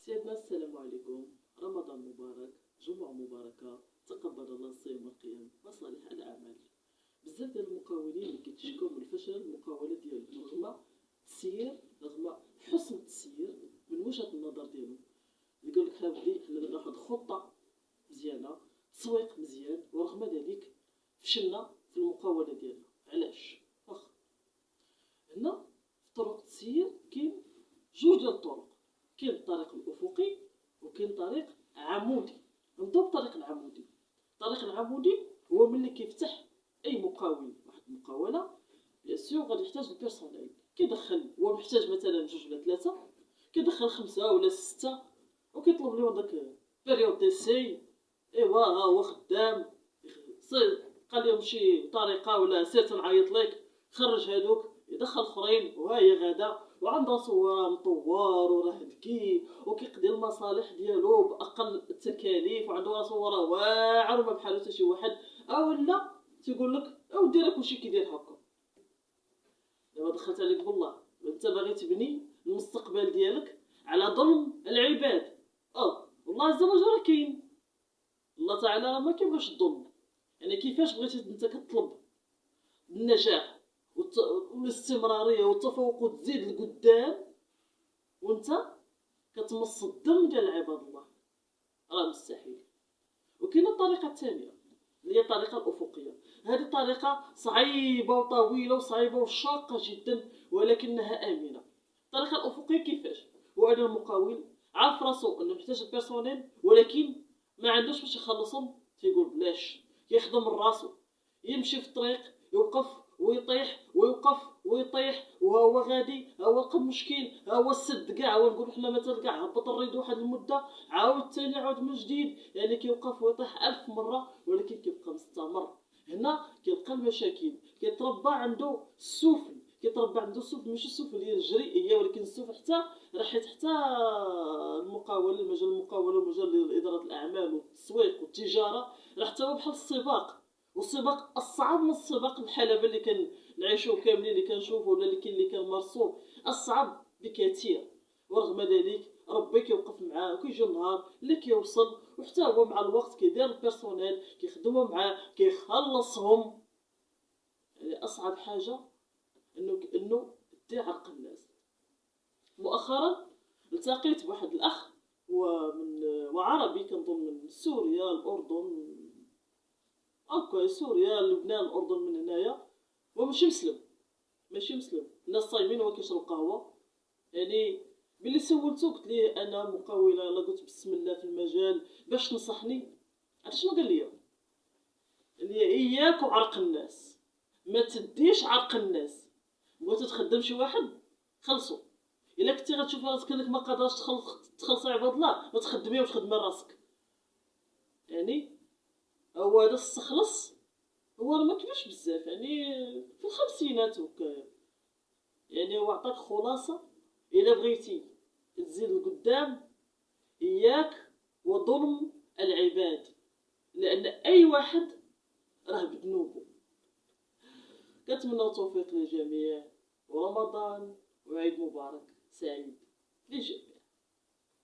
سيدنا السلام عليكم. رمضان مبارك، جمعة مباركة، تقبل الله الصيام والقيام وصالح الأعمال. بزاف ديال المقاولين اللي كيتشكاو من فشل المقاولة ديالهم رغم حسن التسيير من وجهة النظر ديالهم. يقول لك هاودي حنا درنا واحد الخطة مزيانة، تسويق مزيان، ورغم ذلك فشلنا في المقاولة ديالنا. علاش؟ واخا هنا في طرق التسيير كاين جوج ديال الطرق، كاين الطريق الافقي وكاين طريق عمودي. نبداو بالطريق العمودي. الطريق العمودي هو ملي كيفتح اي مقاول واحد المقاوله، بيان سور غادي يحتاج البيرسونيل، كيدخل هو محتاج مثلا جوج ولا ثلاثه، كيدخل 5 ولا 6 وكيطلب لهم داك بيريود ديسي. ايوا ها هو خدام، قال لهم شي طريقه ولا سير تنعيط لك، خرج هادوك يدخل اخرين، وها هي غادا وعندها صوره مطور وراه ذكي وكيقضي المصالح ديالو باقل التكاليف، وعنده صوره واعر وما بحالو حتى شي واحد. اولا تيقول لك اودي راه كلشي كيدير هكا. دابا دخلت عليك بالله، انت باغي تبني المستقبل ديالك على ظلم العباد. والله عز وجل راه كاين، الله تعالى راه ما كيبغيش الظلم. يعني كيفاش بغيتي انت كتطلب النجاح والاستمراريه والتفوق وتزيد لقدام وانت كتمص الدم ديال عباد الله؟ راه مستحيل. وكاينه الطريقه الثانيه اللي هي الطريقه الافقيه. هذه الطريقه صعيبه وطويله وصعيبه وشاقه جدا، ولكنها امنه. الطريقه الافقيه كيفاش؟ هو ان المقاول عارف راسو انه محتاج البيرسونيل، ولكن ما عندوش باش يخلصهم. تيقول بلاش، كيخدم من راسو، يمشي في الطريق يوقف ويطيح ويوقف ويطيح، وهو غادي ها هو لقى مشكل، ها هو السد كاع، هو نقولوا حنا مثلا كاع هبط الريد واحد المده، عاود ثاني عاود من جديد. يعني كيوقف ويطيح 1000 مره ولكن كيبقى مستمر. هنا كيلقى المشاكل، كيتربى عنده السفل، ماشي السفل هي الجريء هي، ولكن السفل حتى راحت حتى المقاوله، مجال المقاوله ومجال اداره الاعمال والتسويق والتجاره، راه حتى هو بحال السباق. والسباق اصعب من السباق الحلبه اللي كنعيشوه كاملين، اللي كنشوفوا ولا اللي كنمارسوه، اصعب بكثير. ورغم ذلك ربي كيوقف معاه، وكيجي النهار اللي كيوصل وحتى هو مع الوقت كيدير البيرسونيل، كيخدموا معاه، كيخلصهم. يعني اصعب حاجه انه دي عرق الناس. مؤخرا التقيت بواحد الاخ وعربي كنظن من سوريا الاردن، سوريا لبنان الاردن، من هنايا. هو ماشي مسلم، الناس صايمين وهو كيشرب قهوه. يعني ملي سولتو قلت ليه انا مقاوله، يلاه قلت بسم الله في المجال باش تنصحني. عرفت شنو قال لي؟ اياك وعرق الناس، ما تديش عرق الناس. بغيتي تخدم شي واحد خلصو. الا كنتي غتشوف راسك انك ما قادرش تخلص عباد الله، ما تخدمي واش تخدم راسك. يعني هو هذا السخلص هو ما كبرش بزاف، يعني في الخمسينات وكا. يعني هو عطاك خلاصه، الا بغيتي تزيد لقدام اياك وظلم العباد، لان اي واحد راه بذنوبه. كنتمنى التوفيق للجميع، ورمضان وعيد مبارك سعيد للجميع.